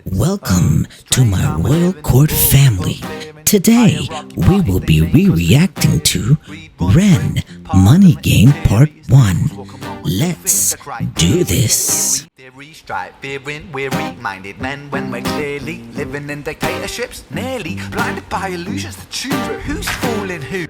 Welcome to my royal court family. Today, we will be re-reacting to REN Money Game Part 1. Let's do this. Weary-minded men when we're clearly living in dictatorships, nearly blinded by illusions to choose who's fooling who.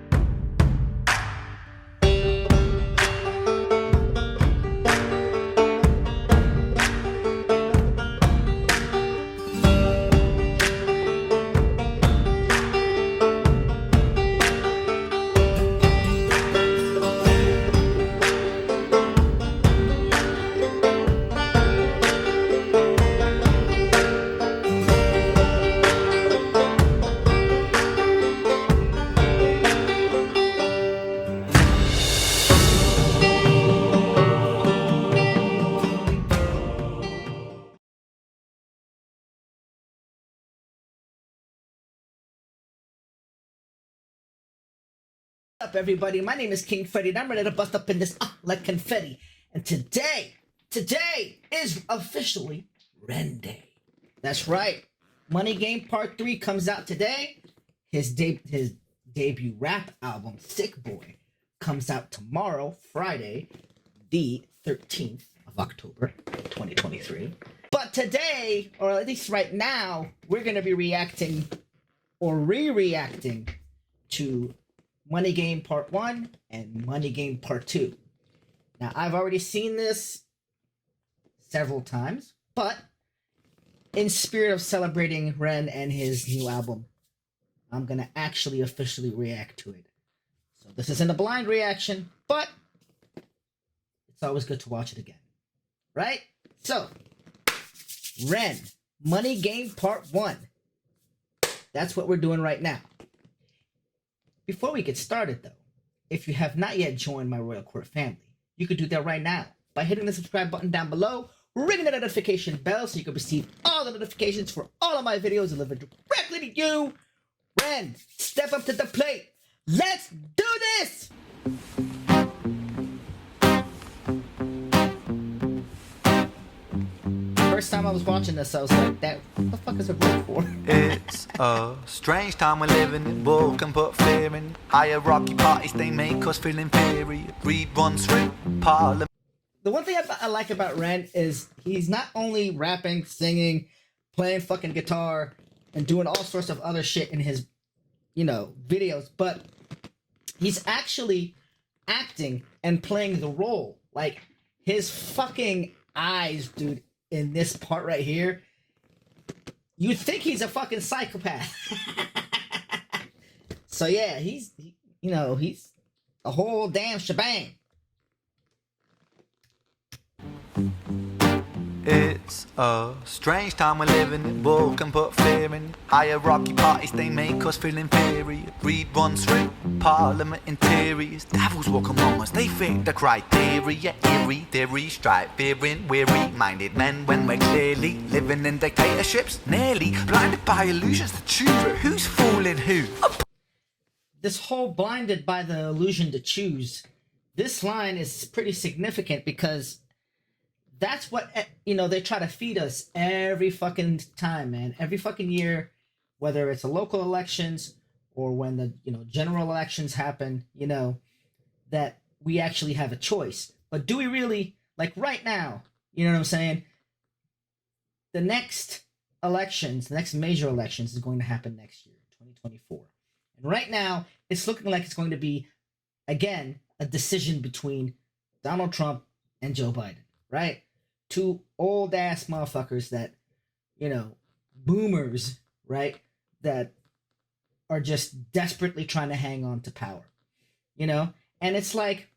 What's up, everybody? My name is King Freddy, and I'm ready to bust up in this like confetti. And today is officially REN Day. That's right. Money Game Part 3 comes out today. His debut rap album, Sick Boy, comes out tomorrow, Friday, the 13th of October, 2023. But today, or at least right now, we're going to be reacting or re-reacting to Money Game Part 1 and Money Game Part 2. Now, I've already seen this several times, but in spirit of celebrating REN and his new album, I'm going to actually officially react to it. So this isn't a blind reaction, but it's always good to watch it again. Right? So, REN, Money Game Part 1. That's what we're doing right now. Before we get started, though, if you have not yet joined my Royal Court family, you could do that right now by hitting the subscribe button down below, ringing the notification bell so you can receive all the notifications for all of my videos delivered directly to you. REN, step up to the plate. Let's do this! First time I was watching this, I was like, what the fuck is it roll for? It's a strange time we're living in. War can put fear in. Hierarchy parties, they make us feel inferior. Greed runs through parliament. The one thing I like about REN is he's not only rapping, singing, playing fucking guitar, and doing all sorts of other shit in his, videos, but he's actually acting and playing the role. Like, his fucking eyes, dude, in this part right here, you'd think he's a fucking psychopath. So yeah, he's a whole damn shebang. It's a strange time we're living in. War can put fear in. Hierarchy parties, they make us feel inferior. Greed runs through parliament interiors. Devils walk among us, they fit the criteria. Eerie, theory, strife, fearing, weary-minded men when we're clearly living in dictatorships, nearly blinded by illusions to choose who's fooling who. This whole blinded by the illusion to choose, this line is pretty significant because that's what, they try to feed us every fucking time, man. Every fucking year, whether it's a local elections or when the, general elections happen, that we actually have a choice. But do we really, like right now, you know what I'm saying? The next elections, the next major elections is going to happen next year, 2024. And right now, it's looking like it's going to be, again, a decision between Donald Trump and Joe Biden, right? Two old-ass motherfuckers that, boomers, right, that are just desperately trying to hang on to power, And it's like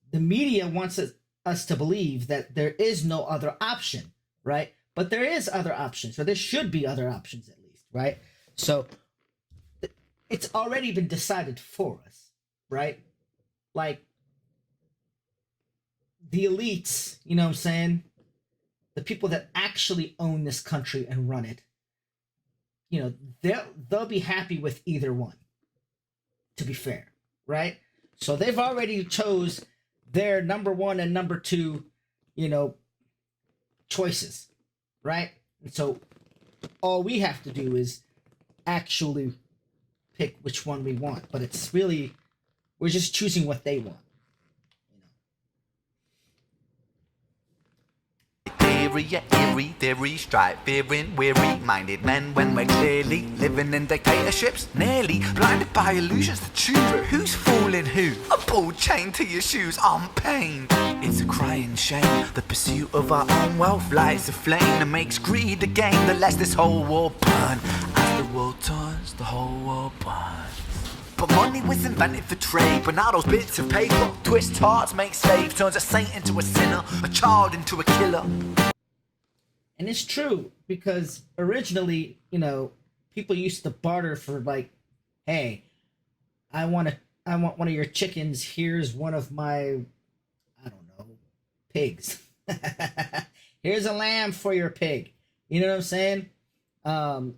the media wants us to believe that there is no other option, right? But there is other options, or there should be other options at least, right? So it's already been decided for us, right? Like, the elites, you know what I'm saying? The people that actually own this country and run it, they'll be happy with either one. to be fair, right? So they've already chose their number one and number two, choices, right? And so all we have to do is actually pick which one we want. But it's really, we're just choosing what they want. Theory, strife, fearing, weary-minded men when we're clearly living in dictatorships, nearly blinded by illusions to choose who's fooling who. A ball chained to your shoes on pain. It's a crying shame. The pursuit of our own wealth lights a flame that makes greed a game that lets this whole world burn. As the world turns, the whole world burns. But money was invented for trade, but now those bits of paper twist hearts, make slaves, turns a saint into a sinner, a child into a killer. And it's true, because originally, people used to barter for like, hey, I want one of your chickens. Here's one of my, I don't know, pigs. Here's a lamb for your pig. You know what I'm saying?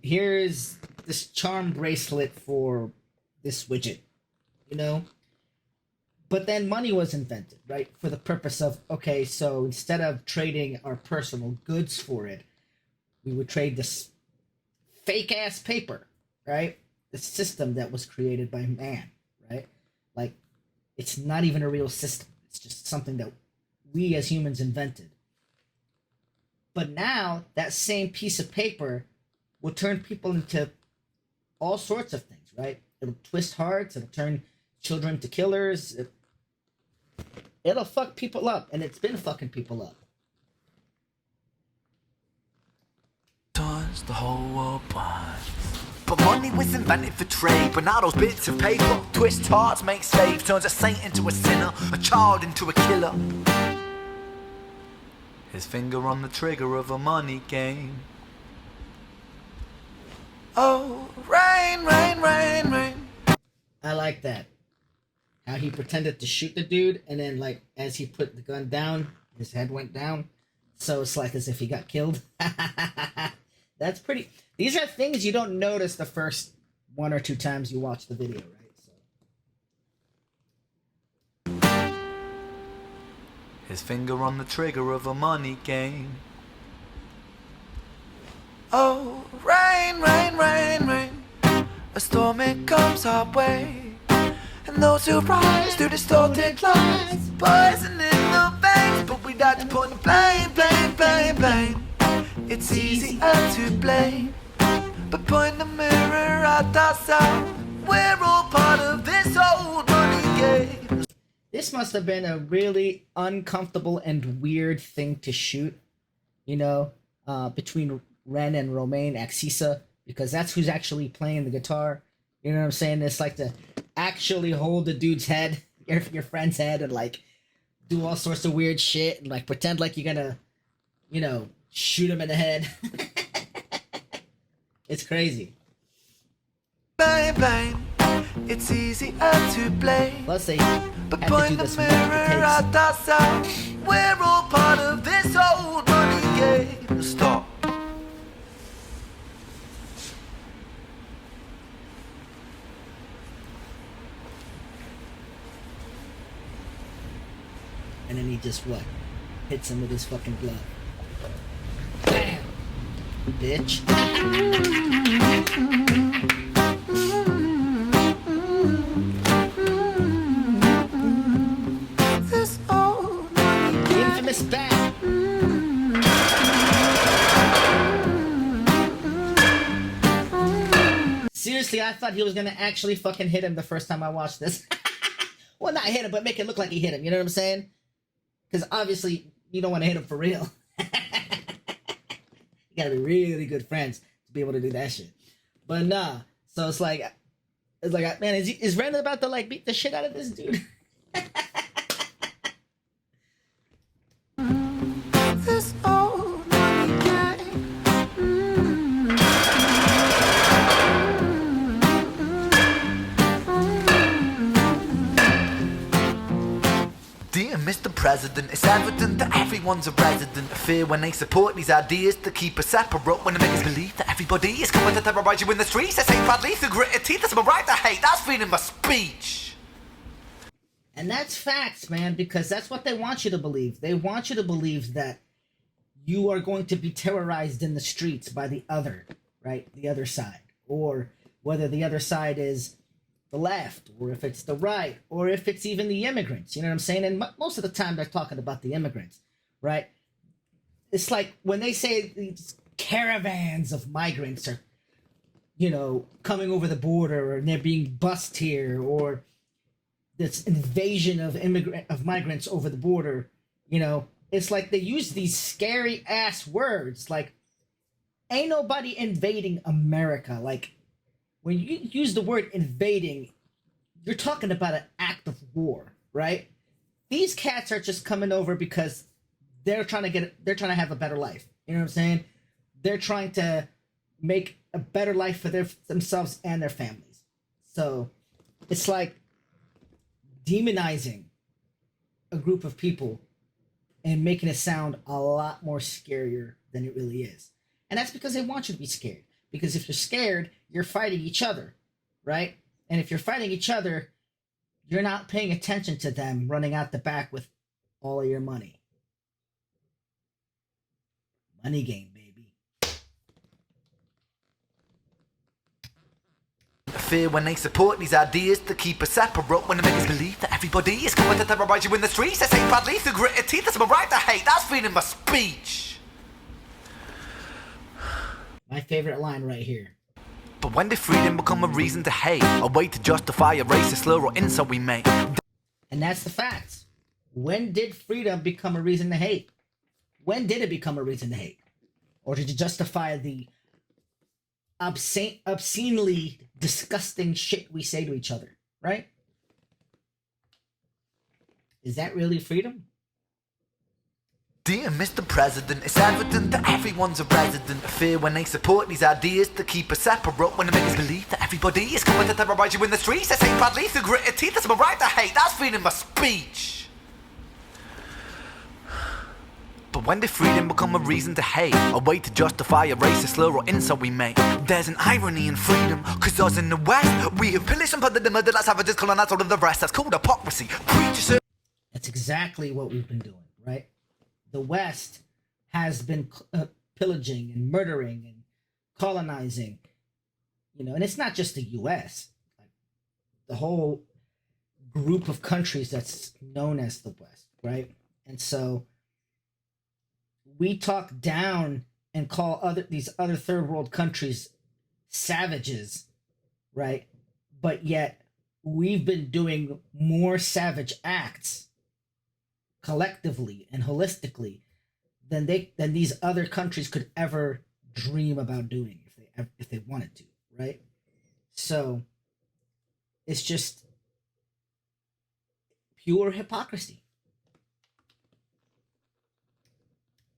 Here's this charm bracelet for this widget, But then money was invented, right? For the purpose of, okay, so instead of trading our personal goods for it, we would trade this fake-ass paper, right? The system that was created by man, right? Like, it's not even a real system. It's just something that we as humans invented. But now, that same piece of paper will turn people into all sorts of things, right? It'll twist hearts, it'll turn children into killers, it'll fuck people up, and it's been fucking people up. Turns the whole world burns. But money was invented for trade, but now those bits of paper twist hearts, make slaves, turns a saint into a sinner, a child into a killer. His finger on the trigger of a money game. Oh, rain, rain, rain, rain. I like that. How he pretended to shoot the dude, and then, like, as he put the gun down, his head went down. So it's like as if he got killed. That's pretty... These are things you don't notice the first one or two times you watch the video, right? So. His finger on the trigger of a money game. Oh, rain, rain, rain, rain. A storm, it comes our way. And those who rise through distorted lies, poison in the veins, but we like to point the blame, blame, blame, blame. It's easier to blame, but point the mirror at ourselves. We're all part of this old money game. This must have been a really uncomfortable and weird thing to shoot, between Ren and Romain Axisa, because that's who's actually playing the guitar. You know what I'm saying? It's like to actually hold the dude's head, your friend's head, and like do all sorts of weird shit and like pretend like you're gonna, shoot him in the head. It's crazy. Blame, blame. It's easier to blame. Plus they but had to do point the this mirror at ourselves. We're all part of this old money game. Stop. And then he just hits him with his fucking glove. Bam! Bitch. This old The infamous bat. Seriously, I thought he was gonna actually fucking hit him the first time I watched this. Well, not hit him, but make it look like he hit him. You know what I'm saying? Because obviously, you don't want to hit him for real. You gotta be really good friends to be able to do that shit. But nah. So it's like, man, is Ren about to like beat the shit out of this dude? This old money game. Dear Mr. President, it's evident that everyone's a resident of fear when they support these ideas to keep us separate. When they make us believe that everybody is coming to terrorize you in the streets. They say badly through gritted teeth, that's my right to hate, that's freedom of speech. And that's facts, man, because that's what they want you to believe. They want you to believe that you are going to be terrorized in the streets by the other, right? The other side. Or whether the other side is the left, or if it's the right, or if it's even the immigrants. You know what I'm saying? And most of the time they're talking about the immigrants, right? It's like when they say these caravans of migrants are, you know, coming over the border, or they're being bussed here, or this invasion of migrants over the border, you know, it's like they use these scary ass words like, ain't nobody invading America. Like, when you use the word invading, you're talking about an act of war, right? These cats are just coming over because they're trying to have a better life. You know what I'm saying? They're trying to make a better life for themselves and their families. So it's like demonizing a group of people and making it sound a lot more scarier than it really is. And that's because they want you to be scared. Because if you're scared, you're fighting each other, right? And if you're fighting each other, you're not paying attention to them running out the back with all of your money. Money game, baby. Fear when they support these ideas to keep us separate. When they make us believe that everybody is coming to terrorize you in the streets. They say badly through gritted teeth, that's my right to hate, that's freedom of speech. My favorite line right here. But when did freedom become a reason to hate? A way to justify a racist slur or insult we make? And that's the fact. When did freedom become a reason to hate? When did it become a reason to hate? Or to justify the obscenely disgusting shit we say to each other, right? Is that really freedom? Dear Mr. President, it's evident that everyone's a resident of fear when they support these ideas to keep us separate. When they make us believe that everybody is coming to terrorize you in the streets. They say badly through gritted teeth, that's my right to hate, that's freedom of speech. But when did freedom become a reason to hate? A way to justify a racist slur or insult we make? There's an irony in freedom, cause us in the West, we have pillaged and plundered the murder like savages, colonized all of the rest. That's called hypocrisy. Preachers. That's exactly what we've been doing, right? The West has been pillaging and murdering and colonizing, you know, and it's not just the U.S. Like, the whole group of countries that's known as the West, right? And so we talk down and call these other third world countries savages, right? But yet we've been doing more savage acts collectively and holistically than these other countries could ever dream about doing if they wanted to, right? So it's just pure hypocrisy.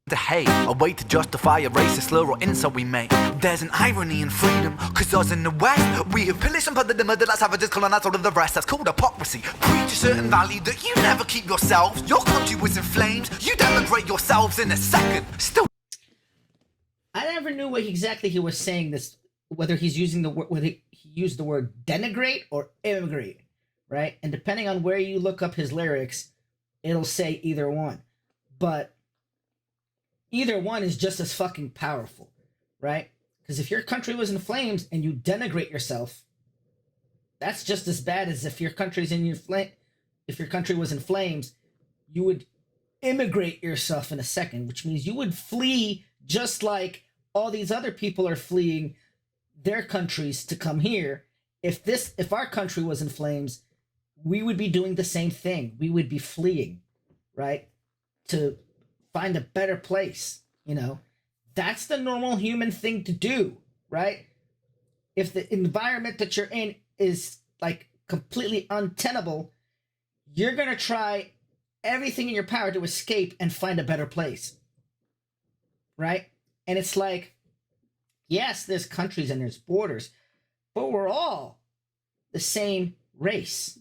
To hate, a way to justify a racist slur or insult we make. There's an irony in freedom, cause us in the West, we have pillaged and plundered the murder like savages, colonized all of the rest. That's called hypocrisy. Preach a certain value that you never keep yourselves. Your country was in flames, you denigrate yourselves in a second. Still, I never knew what exactly he was saying. This, whether he's using the word, whether he used the word denigrate or immigrate, right? And depending on where you look up his lyrics, it'll say either one. But either one is just as fucking powerful, right? Because if your country was in flames and you denigrate yourself, that's just as bad as if your country's in if your country was in flames, you would immigrate yourself in a second, which means you would flee just like all these other people are fleeing their countries to come here. If our country was in flames, we would be doing the same thing. We would be fleeing, right? To find a better place, you know? That's the normal human thing to do, right? If the environment that you're in is like completely untenable, you're going to try everything in your power to escape and find a better place, right? And it's like, yes, there's countries and there's borders, but we're all the same race,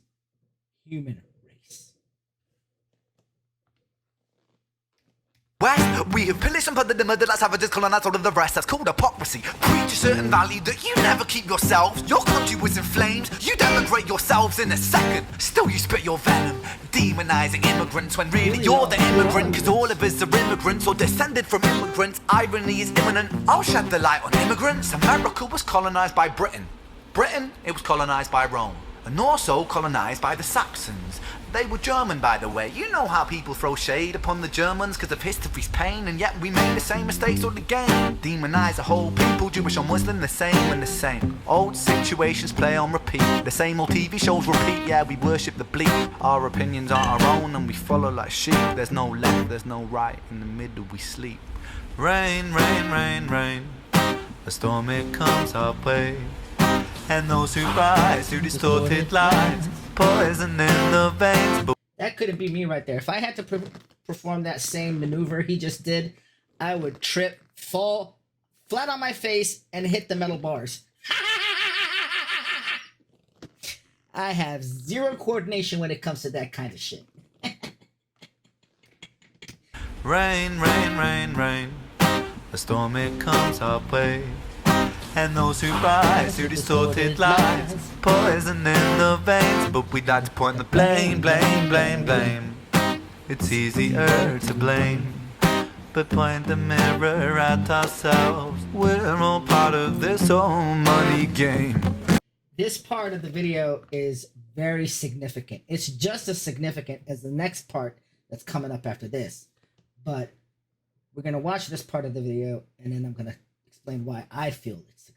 human race. West, we have pillaged and plundered the murder that savages colonized all of the rest. That's called hypocrisy. Preach a certain value that you never keep yourselves. Your country was in flames, you denigrate yourselves in a second. Still you spit your venom, demonizing immigrants when really you're the immigrant. Cause all of us are immigrants or descended from immigrants. Irony is imminent. I'll shed the light on immigrants. America was colonized by Britain. Britain, it was colonized by Rome. And also colonized by the Saxons. They were German, by the way. You know how people throw shade upon the Germans because of history's pain, and yet we made the same mistakes all again. Demonize a whole people, Jewish or Muslim, the same and the same. Old situations play on repeat. The same old TV shows repeat. Yeah, we worship the bleak. Our opinions are our own and we follow like sheep. There's no left, there's no right. In the middle we sleep. Rain, rain, rain, rain. A storm it comes our way. And those who rise through distorted lies, poison in the veins. That couldn't be me right there. If I had to perform that same maneuver he just did, I would trip, fall flat on my face, and hit the metal bars. I have zero coordination when it comes to that kind of shit. Rain, rain, rain, rain. A storm it comes our way. And those who rise through distorted lies, poison in the veins. But we'd like to point the blame, blame, blame, blame. It's easier to blame, but point the mirror at ourselves. We're all part of this whole money game. This part of the video is very significant. It's just as significant as the next part that's coming up after this. But we're going to watch this part of the video, and then I'm going to explain why I feel it's significant.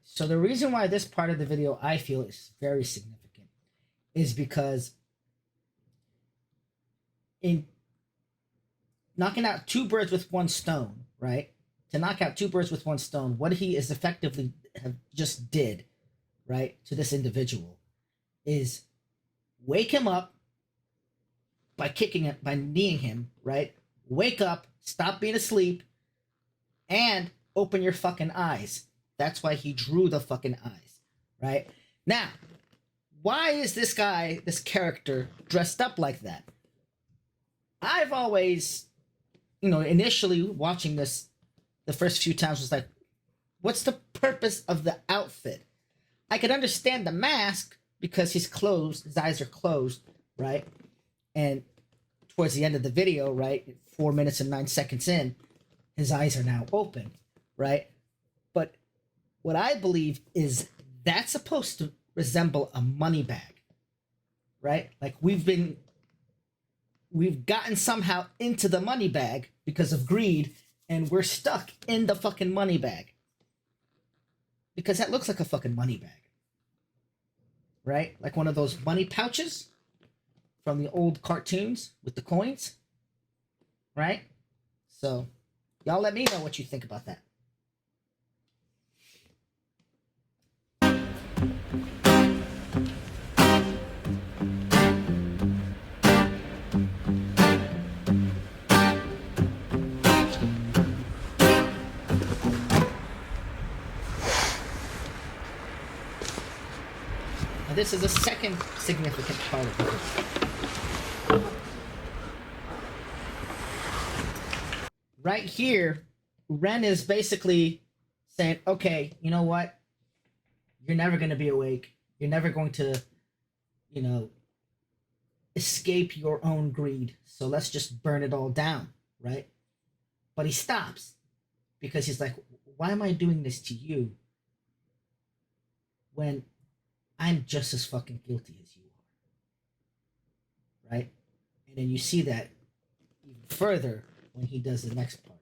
So the reason why this part of the video I feel is very significant is because in knocking out two birds with one stone, right? To knock out two birds with one stone, what he is effectively have just did, right, to this individual is wake him up by kicking it, by kneeing him, right? Wake up, stop being asleep, and open your fucking eyes. That's why he drew the fucking eyes, right? Now, why is this guy, this character, dressed up like that? I've always, initially watching this, the first few times was like, what's the purpose of the outfit? I could understand the mask because he's closed, his eyes are closed, right? And towards the end of the video, right, 4 minutes and 9 seconds in, his eyes are now open, right? But what I believe is that's supposed to resemble a money bag, right? Like we've gotten somehow into the money bag because of greed, and we're stuck in the fucking money bag. Because that looks like a fucking money bag, right? Like one of those money pouches from the old cartoons with the coins, right? So y'all let me know what you think about that. This is a second significant part of it. Right here, Ren is basically saying, okay, you know what? You're never going to be awake. You're never going to, escape your own greed. So let's just burn it all down, right? But he stops because he's like, why am I doing this to you when I'm just as fucking guilty as you are, right? And then you see that even further when he does the next part.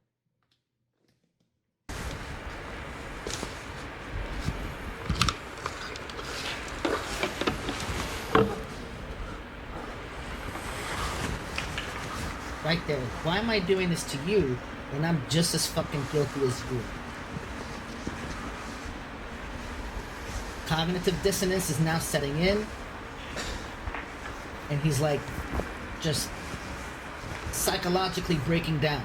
right there. Why am I doing this to you when I'm just as fucking guilty as you? Cognitive dissonance is now setting in. And he's like, just psychologically breaking down.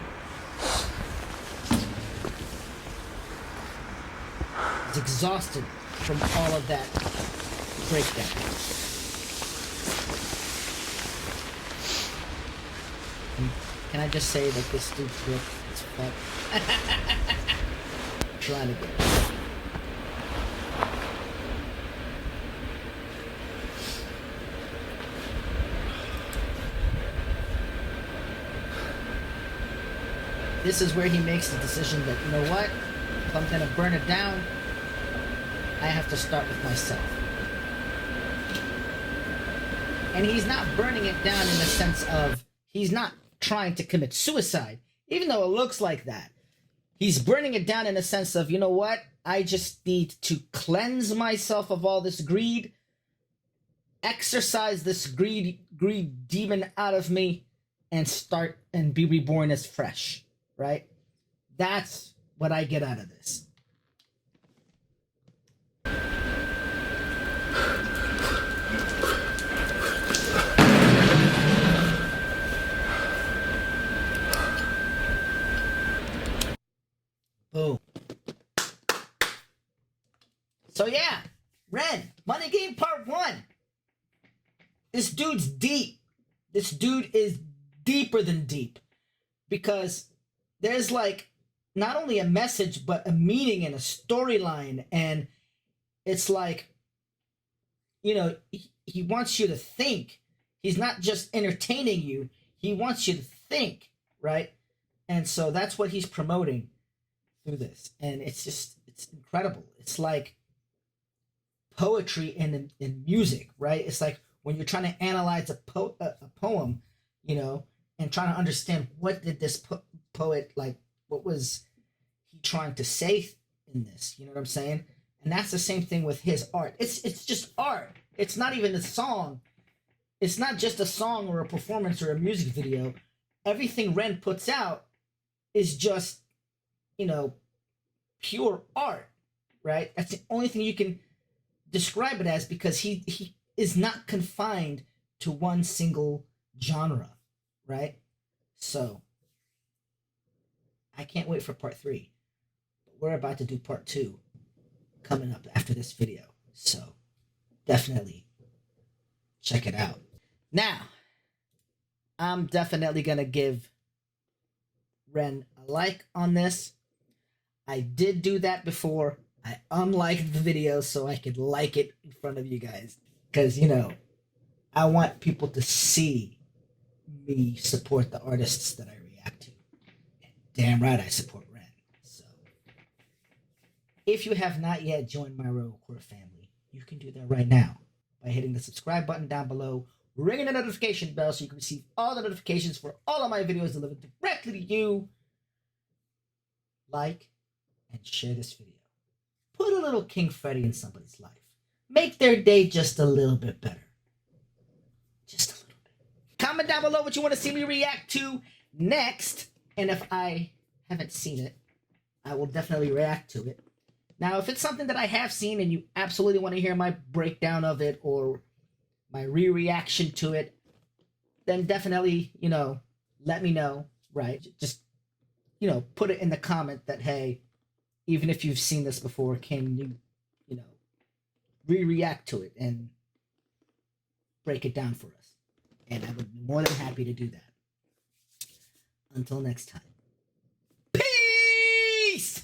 He's exhausted from all of that breakdown. And can I just say that this dude's book is fuck? Trying to get it. This is where he makes the decision that, you know what? If I'm gonna burn it down, I have to start with myself. And he's not burning it down in the sense of, he's not trying to commit suicide, even though it looks like that. He's burning it down in a sense of, you know what? I just need to cleanse myself of all this greed, exercise this greed demon out of me, and start and be reborn as fresh, right? That's what I get out of this. Boom. So yeah, Ren, Money Game Part 1. This dude's deep. This dude is deeper than deep. Because there's like not only a message, but a meaning and a storyline. And it's like, you know, he wants you to think. He's not just entertaining you. He wants you to think, right? And so that's what he's promoting through this. And it's just, it's incredible. It's like poetry in music, right? It's like when you're trying to analyze a poem, you know, and trying to understand what did this poet, like, what was he trying to say in this? You know what I'm saying? And that's the same thing with his art. It's just art. It's not even a song. It's not just a song or a performance or a music video. Everything Ren puts out is just, you know, pure art, right? That's the only thing you can describe it as, because he is not confined to one single genre, right? So I can't wait for part 3. But we're about to do part 2 coming up after this video. So definitely check it out. Now, I'm definitely going to give Ren a like on this. I did do that before. I unliked the video so I could like it in front of you guys. Because, you know, I want people to see me support the artists that I react to. And damn right I support Ren. So, if you have not yet joined my Royal Court family, you can do that right now by hitting the subscribe button down below, ringing the notification bell so you can receive all the notifications for all of my videos delivered directly to you. Like and share this video. Put a little King Freddy in somebody's life. Make their day just a little bit better. Just a little bit. Comment down below what you want to see me react to next. And if I haven't seen it, I will definitely react to it. Now, if it's something that I have seen and you absolutely want to hear my breakdown of it or my re-reaction to it, then definitely, you know, let me know, right? Just, you know, put it in the comment that, hey, even if you've seen this before, can you, you know, re-react to it and break it down for us? And I would be more than happy to do that. Until next time. Peace!